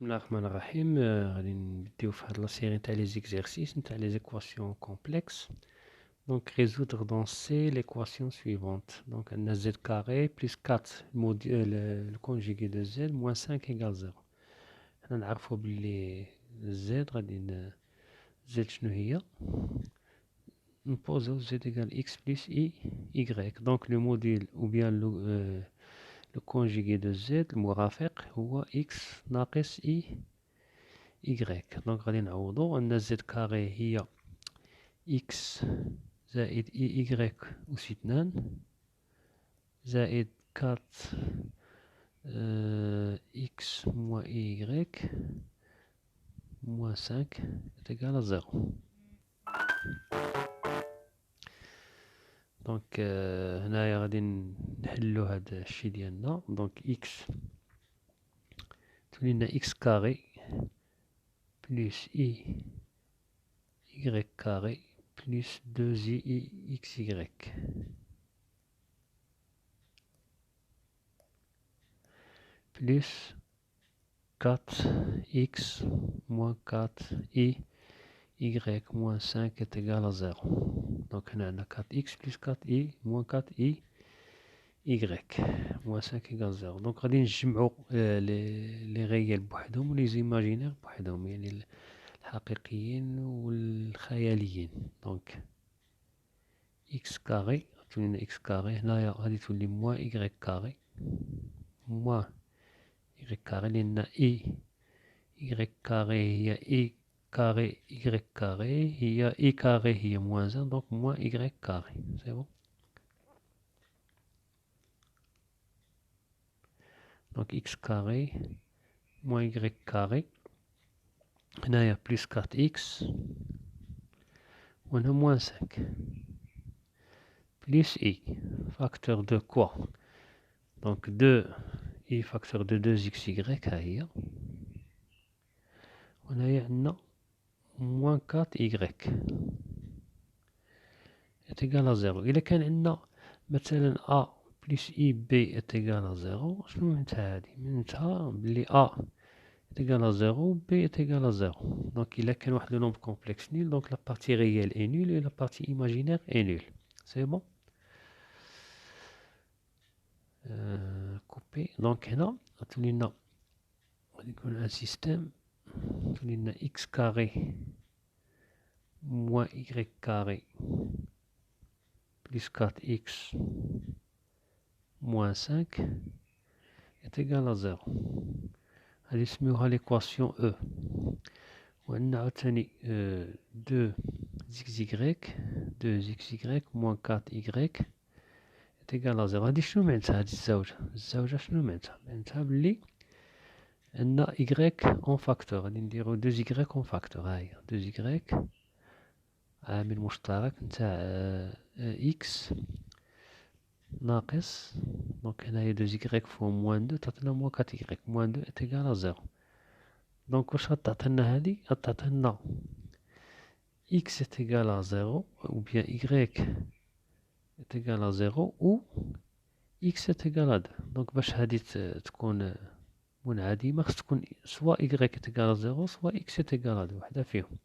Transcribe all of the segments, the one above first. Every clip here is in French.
بسم الله الرحمن الرحيم. غادي نبداو في هاد لا سيري تاع لي زيكزيرسيس نتاع لي زيكواسيون كومبلكس. دونك résoudre dans C l'équation suivante. Donc عندنا z carré plus 4 le conjugué de z moins 5 égale 0. حنا نعرفو بلي z غادي z شنو هي نبوزو z égale x plus i y. Donc le module ou bien le conjugué de z المرافق هو x ناقص i y. دونك غادي نعوضو أن زد كاري هي إكس زائد إي إيكغيك أس 2 زائد 4 إكس موان إي إيكغيك موان 5 تيكال 0. دونك هنايا غادي نحلو هاد الشي ديالنا. دونك إكس تولي لنا إكس كاري بلس إي y carré plus 2ixy plus 4x moins 4y moins 5 est égal à 0. Donc on a 4x plus 4y moins 4y moins 5 égale 0. Donc on va نجمعوا les réels بوحدهم و les imaginaires بوحدهم، يعني الحقيقيين والخياليين. دونك x كاري تولي x كاري هنايا غادي تولي موان y كاري موان y كاري لأن y كاري هي i كاري y كاري هي i كاري هي موان 1 دونك موان y كاري. سي بون. دونك x كاري موان y كاري هنايا بلس 4x وهنا موان 5 plus i facteur de quoi. Donc 2 i facteur de 2xy ها هي وهنايا عندنا moins 4y est égal à 0. إلا كان عندنا مثلا a plus ib est égal à 0 شنو معناتها هادي؟ معناتها بلي a est égal à 0 b est égal à 0. Donc إلا كان واحد لو nombre complexe nul donc la partie réelle est nulle et la partie imaginaire est nulle. C'est bon. couper. Donc هنا تولي لنا غادي يكون ان سيستيم تولي لنا x كاري موان y كاري plus 4x moins 5 est égal à 0. غادي نسميوها l'équation E. وعندنا عاوتاني 2xy moins 4y est égal à 0. هادي شنو معناتها هادي الزوجة شنو معناتها؟ معناتها بلي عندنا y en facteur. غادي نديرو 2y en facteur. هاهي 2y عامل مشترك نتاع x ناقص دونك هنايا 2y فوا موان 2 تعطينا موان 4y موان 2 est égal à 0. دونك واش غتعطينا هادي؟ غتعطينا x est égal à 0 ou bien y est égal à 0 ou x est égal à 2. دونك باش هادي تكون منعدمة خص تكون سوا y est égal à 0 سوا x est égal à 2 وحدة فيهم.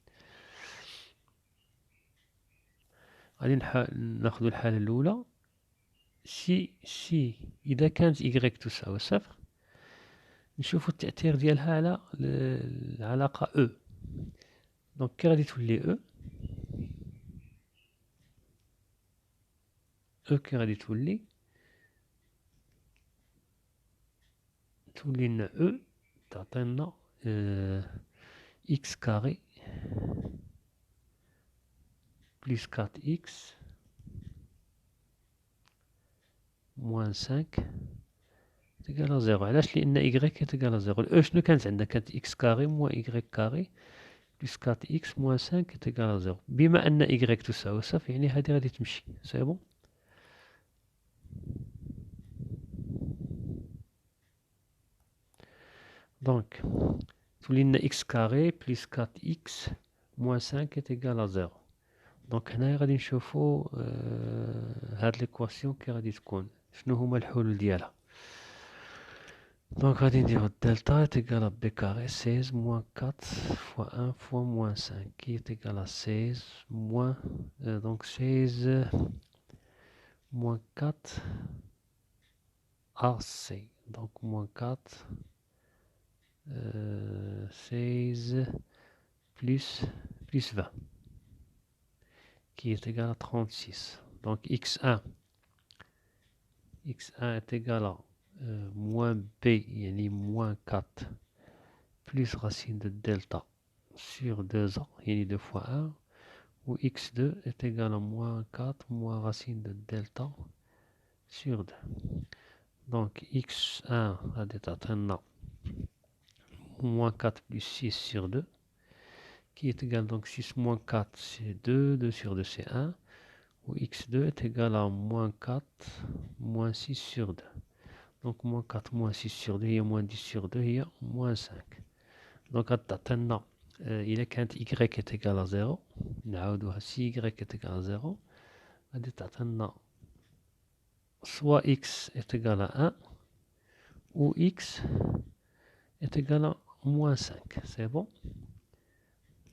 غادي ناخدو الحالة الأولى. سي إذا كانت y تساوي صفر نشوفو التأثير ديالها على العلاقة E. دونك كي غادي تولي E كي غادي تولي لنا E تعطينا x كاري plus 4x moins 5 تيكال à 0. علاش؟ لأن y تيكال à 0. E شنو كانت عندنا؟ كانت x كاري moins y كاري plus 4x moins 5 تيكال à 0. بما أن y تساوي صفر يعني هذه غادي تمشي. سي بون. دونك تولي لنا x كاري plus 4x moins 5 est égal à 0. دونك هنايا غادي نشوفو هاد ليكواسيون كي غادي تكون شنو هما الحلول ديالها. Donc, غادي نديرو delta est égal à b carré 16 moins 4 fois 1 fois moins 5 qui est égal à 16 moins donc 16 moins 4 AC. Donc moins 4 16 plus 20 qui est égal à 36. Donc x1 est égal à moins b, yani moins 4 plus racine de delta sur 2a, yani 2 fois 1, où x2 est égal à moins 4 moins racine de delta sur 2. Donc x1 a atteint moins 4 plus 6 sur 2, qui est égal donc 6 moins 4 c'est 2, 2 sur 2 c'est 1, où x2 est égal à moins 4 moins 6 sur 2. Donc moins 4 moins 6 sur 2 il y a moins 10 sur 2 il y a moins 5. Donc atteindre il est quand y est égal à 0 si y est égal à 0 غادي تعطينا soit x est égal à 1 ou x est égal à moins 5. C'est bon.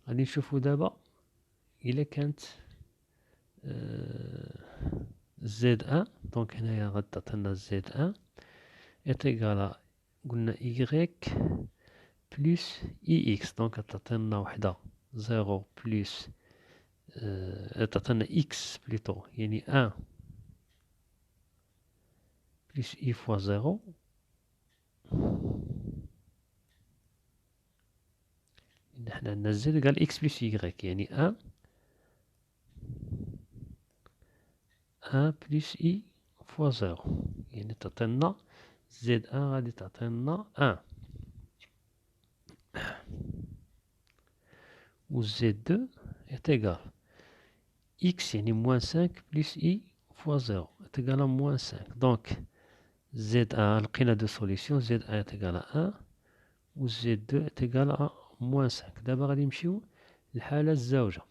غادي نشوفو دابا إلا كانت z1 donc هنايا غتعطينا z1 est égal à قلنا y plus ix donc غتعطينا وحدة 0 plus تعطينا x plutôt يعني 1 plus i fois 0 نحن عندنا z قال x plus y يعني 1 plus i fois 0 يعني تعطينا z1 غادي تعطينا 1 و z2 est égal x يعني moins 5 plus i fois 0 est égal à moins 5. Donc z1 لقينا deux solutions z1 est égal à 1 و z2 est égal à moins 5. دابا غادي نمشيو للحالة الزاوجة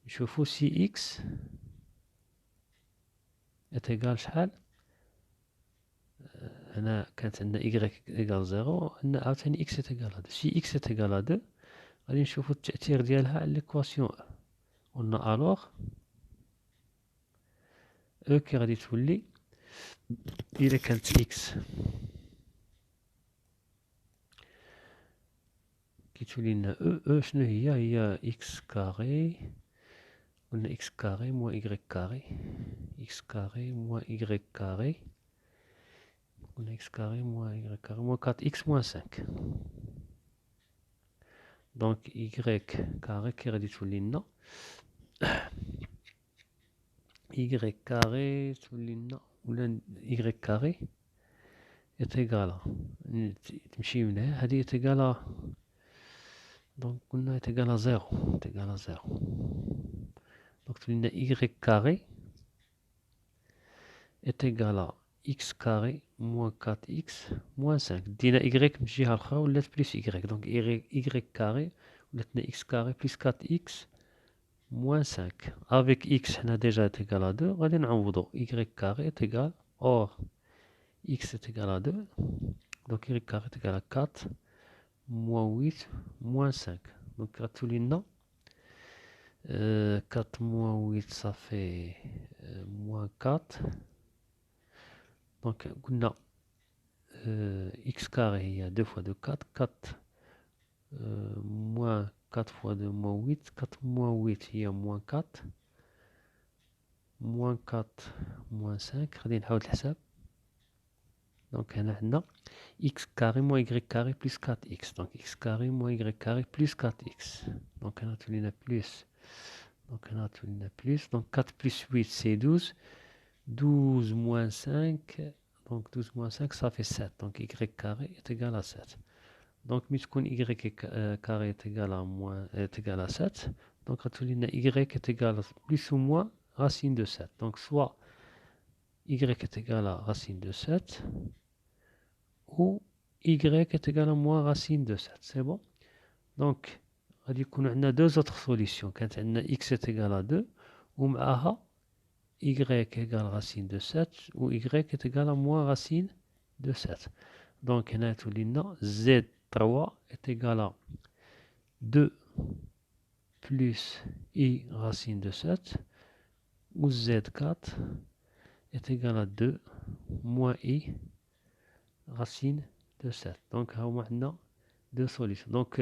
نشوفو si x est égal شحال هنا كانت عندنا y égal 0 عندنا عاوتاني x est égal à 2 si x est égal à 2 غادي نشوفو التأثير ديالها على l'équation قلنا الوغ او كي غادي تولي إلا كانت إكس كي تولي لنا او شنو هي إكس كاري قلنا إكس كاري موان إيكغيك كاري إكس كاري موان إيكغيك كاري قلنا إكس كاري موان إيكغيك كاري موان 4 إكس موان 5 دونك إيكغيك كاري كي غادي تولي لنا إيكغيك كاري تولي لنا ولا إيكغيك كاري إتيكالا تمشي من هنا هادي إتيكالا دونك قلنا إتيكالا 0 إتيكالا 0 دونك تولي لنا y carré est égal à x carré moins 4x moins 5 دينا y من الجهة الأخرى ولات بلس y دونك y carré ولات x carré plus 4x moins 5 avec x حنا déjà est égal à 2 غادي نعوضو y carré est égal or x est égal à 2 donc y carré est égal à 4 moins 8 moins 5 donc غتولي لنا 4 moins 8 ça fait moins 4 donc قلنا x carré هي 2 fois 2 4 4 moins 4 fois 2 moins 8 4 moins 8 هي moins 4 moins 4 moins 5 غادي نحاول الحساب دونك هنا عندنا x carré moins y carré plus 4x donc x carré moins y carré plus 4x donc هنا تولينا plus donc هنا تولينا plus donc 4 plus 8 c'est 12 12 moins 5 donc 12 moins 5 ça fait 7 donc y carré est égal à 7 donc ملي تكون y carré est égal à moins est égal à 7 donc غتولي لنا y est égal à plus ou moins racine de 7 donc soit y est égal à racine de 7 ou y est égal à moins racine de 7 c'est bon donc غادي يكون عندنا deux autres solutions كانت عندنا x est égal à 2 ومعها y égale racine de 7 ou y est égal à moins racine de 7 Donc هنا تولي لنا Z3 est égal à 2 plus I racine de 7 ou Z4 est égal à 2 moins I racine de 7. Donc on a deux solutions. Donc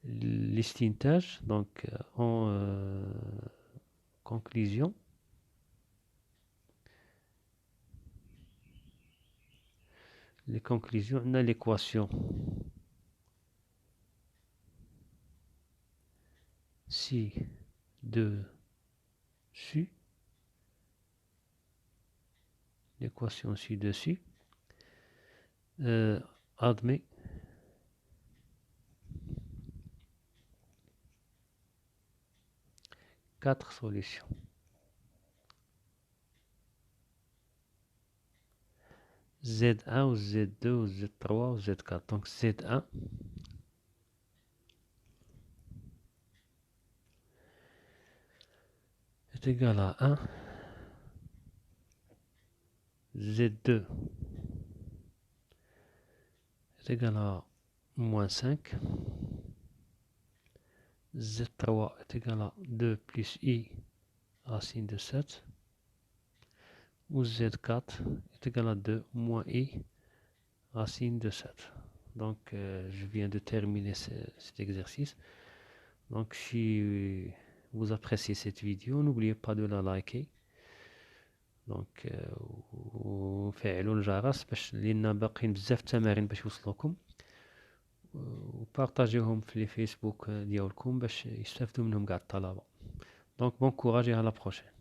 l'estintage, donc en conclusion, les conclusions, on a l'équation ci-dessus, l'équation ci-dessus admet quatre solutions. Z1 ou Z2 ou Z3 ou Z4. Donc Z1 est égal à 1. Z2 est égal à moins 5. Z3 est égal à 2 plus I racine de 7. Ou Z4 est égal à 2 moins I racine de 7. Donc je viens de terminer cet exercice. Donc si vous appréciez cette vidéo, n'oubliez pas de la liker. دونك وفعلوا الجرس باش لينا باقيين بزاف التمارين باش يوصلوكم وبارطاجيوهم في الفيسبوك ديالكم باش يستافدوا منهم كاع الطلبه. دونك بون كوراج et à la prochaine.